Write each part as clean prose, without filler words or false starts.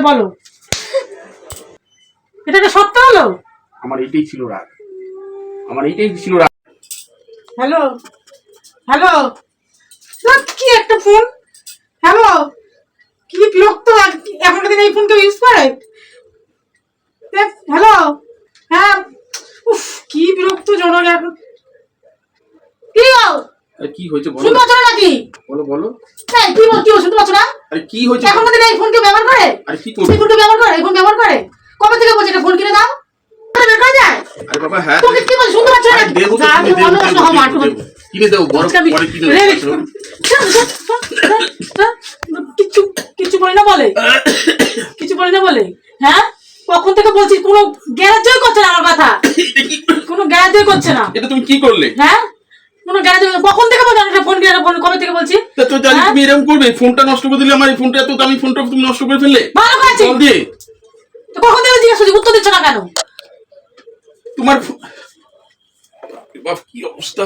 বলো, এটা একটা সত্য হলো? আমার এইটাই ছিল রাগ, আমার এইটাই ছিল রাগ। হ্যালো হ্যালো, কি একটা ফোন। হ্যালো, কি বিরক্ত। এখনকার দিনে এই ফোন কেউ ইউজ করে? হ্যালো, হ্যাঁ, উফ কি বিরক্ত জনক এখন। কি গো, আরে কি হয়েছে বলো? শুনতে পাচ্ছ না নাকি? বলো বলো। এই কি বল, কি শুনতে পাচ্ছ না? আরে কি হয়েছে? এখনকার দিনে এই ফোন কেউ ব্যবহার করে? আরে কি করবে? এই ফোন কেউ ব্যবহার করে? এই ফোন ব্যবহার করে? কবে থেকে বলছে এটা ফোন কিনে দাও? বের করে যায়। আরে বাবা হ্যাঁ, তোকে কি বল, শুনতে পাচ্ছ না? দেবো তো, কিনে দেবো বড় পরে কিনে দেবো। কিছু কিছু বলি না বলে, কিছু বলি না বলে। হ্যাঁ, কখন থেকে বলছি, কোনো গ্যারাজই করছে না আমার কথা, কোনো গ্যারাজই করছে না। এটা তুমি কি করলে? হ্যাঁ, কোনো গ্যারাজ, কখন থেকে বলছো একটা ফোন কিনে, ফোন কবে থেকে বলছি? তা তো জানি তুমি এরকম করবে, ফোনটা নষ্ট করে দিলে, আমার এই ফোনটা এত দামি ফোনটা তুমি নষ্ট করে ফেললে। ভালো করেছি। কল দিয়ে তো কখন থেকে জিজ্ঞাসা করছি, উত্তর দিচ্ছ না কেন? তোমার বাপ কি অবস্থা,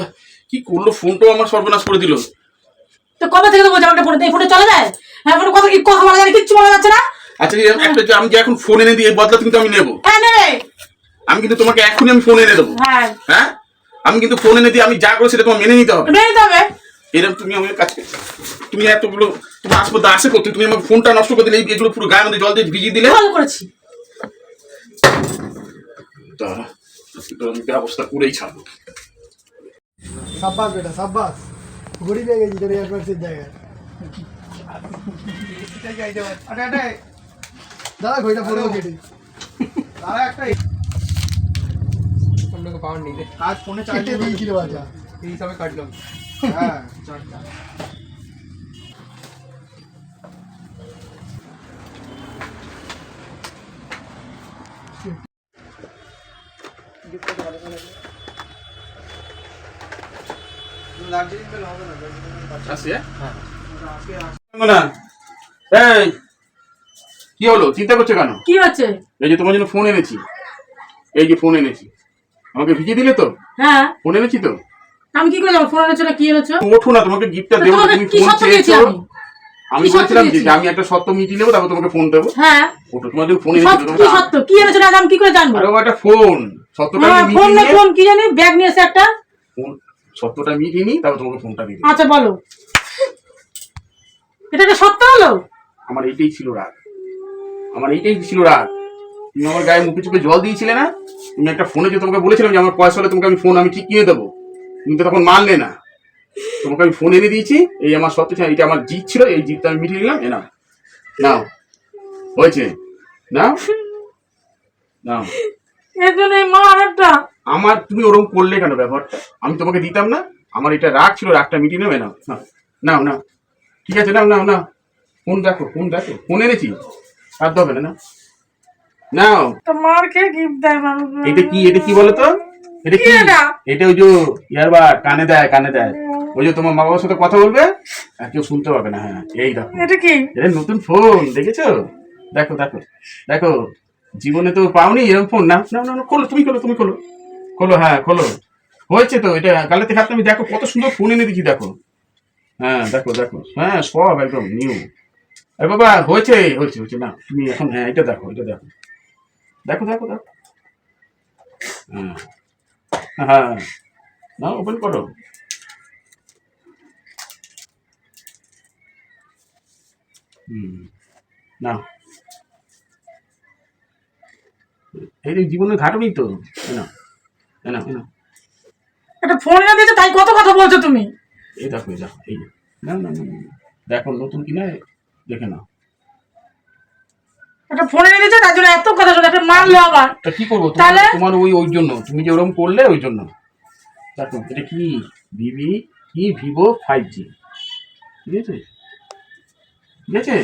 কি করলো, ফোনটাও আমার সর্বনাশ করে দিল। তো কবে থেকে তো বলছো আমার ফোন, এই ফোনে চলে যায়? হ্যাঁ, ফোনে কথা কি কথা বলা যায়, কিচ্ছু বলা যাচ্ছে না। আচ্ছা একটা যে আমি যে এখন ফোন এনে দিই, এই বদলা কিন্তু আমি নেবো। হ্যাঁ নেবে। আমি কিন্তু তোমাকে এখনই আমি ফোন এনে দেবো। হ্যাঁ হ্যাঁ, আমি কিন্তু ফোন এনে দিই, আমি যা করো সেটা তোমার মেনে নিতে হবে। মেনে নিতে হবে। এরকম তুমি আমার কাছে, তুমি এতগুলো তোমার আসপদা আসে করতে, তুমি আমার ফোনটা নষ্ট করে দিলে, এগুলো পুরো গায়ের মধ্যে জল দিয়ে ভিজিয়ে দিলে। ভালো করেছি। দাঁড়া, আমি ব্যবস্থা করেই ছাড়বো। সাব্বাস বেটা সাব্বাস, ঘুরি পেয়ে গেছি তোর এয়ারপোর্টের জায়গায়। দাদা ঘড়িটা পড়বো কেটে, তারা একটা অন্যকে পাওয়ার নেই রে, আজ ফোনে চার্জ কেটে দিয়েছিল বাচ্চা। এই হিসাবে কাটলাম। হ্যাঁ দার্জিলিং বেল হবে না, আসি হ্যাঁ না। এই কি হলো, চিন্তা করছো কেন? কি হচ্ছে? এই যে তোমার জন্য ফোন এনেছি, এই যে ফোন এনেছি, আমাকে ভিজিয়ে দিলে তো। হ্যাঁ, ফোন এনেছি তো, আমি কি করে যাবো? ফোন এনেছো না কি এনেছো? ওঠো না, তোমাকে গিফটটা দেবো। তোমাকে তুমি কি ফোন সত্য দিয়েছি চেয়েছো, আমি? আমি কি সত্য বলেছিলাম দিয়েছি? যে আমি একটা সত্য মিটিয়ে নেবো, তারপর তোমাকে ফোন দেবো। হ্যাঁ, ওঠো, তোমার জন্য ফোন কি এনেছি। সত্য, কি এনেছো না আমি কি করে জানবো? আরে ও একটা ফোন, সত্যটা হ্যাঁ, আমি ফোন মিটিয়ে না নিয়ে, ফোন কি জানি, ব্যাগ নিয়ে এসে একটা। সত্যটা মিটিয়ে নিই, তারপর তোমাকে ফোনটা দিয়ে দিই। আচ্ছা বলো, এটা একটা সত্য হলো? আমার এইটাই ছিল রাগ, আমার এইটাই ছিল রাগ। তুমি আমার গায়ে মুখে চোখে জল দিয়েছিলে না। তুমি একটা ফোনে যে তোমাকে বলেছিলাম যে আমার পয়সা হলে তোমাকে আমি ফোন আমি ঠিক কিনে দেবো, তুমি তো তখন মানলে না। তোমাকে আমি ফোন এনে দিয়েছি, এই আমার সত্য ছিল, এটা আমার জিত ছিল, এই জিতটা আমি মিটিয়ে নিলাম। নাও নাও, হয়েছে, নাও নাও। এর জন্য এই মার একটা। আমার তুমি ওরকম করলে কেন ব্যবহারটা? আমি তোমাকে দিতাম না? আমার এটা রাগ ছিল, রাগটা মিটিয়ে নেবে। নাও নাও নাও নাও, ঠিক আছে, নাও নাও নাও। ফোন দেখো, ফোন দেখো, ফোন এনেছি, আর হবে না, নাও নাও। তো মার কে গিফট দেয় মানুষ? এটা কি, এটা কি বলো তো? এটা কি? এটা ওই যে ইয়ারবাড, কানে দেয়, কানে দেয়। ওই যে তোমার মা বাবার সাথে কথা বলবে আর কেউ শুনতে পাবে না। হ্যাঁ, এই দেখো, এটা কি? এটা নতুন ফোন, দেখেছো? দেখো দেখো দেখো, জীবনে তো পাওনি এরকম ফোন। না না না, খোলো, তুমি খোলো, তুমি খোলো, খোলো, হ্যাঁ খোলো। হয়েছে তো, এটা গালেতে হাত, আমি দেখো কত সুন্দর ফোন এনে দিচ্ছি, দেখো। হ্যাঁ দেখো দেখো, হ্যাঁ সব একদম নিউ। আরে বাবা হয়েছে, হয়েছে হয়েছে, না তুমি এখন, হ্যাঁ এটা দেখো, এটা দেখো, দেখো দেখো দেখো। হ্যাঁ হ্যাঁ, না ওপেন করো। না, এই যে জীবনের ঘাটনি তো, না না না, একটা ফোন এনে দিয়েছে তাই কত কথা বলছো তুমি? এই দেখো, এই দেখো, এই যে, না না না, দেখো নতুন কিনা, দেখে নাও। একটা ফোন এনে দিয়েছে তার জন্য এত কথা শোনা, একটা মারলো আবার। তা কি করবো, তাহলে? তোমার ওই জন্য, তুমি যে ওরকম করলে ওই জন্য। দেখো এটা কি, ভিভো 5G, ঠিক আছে, ঠিক আছে।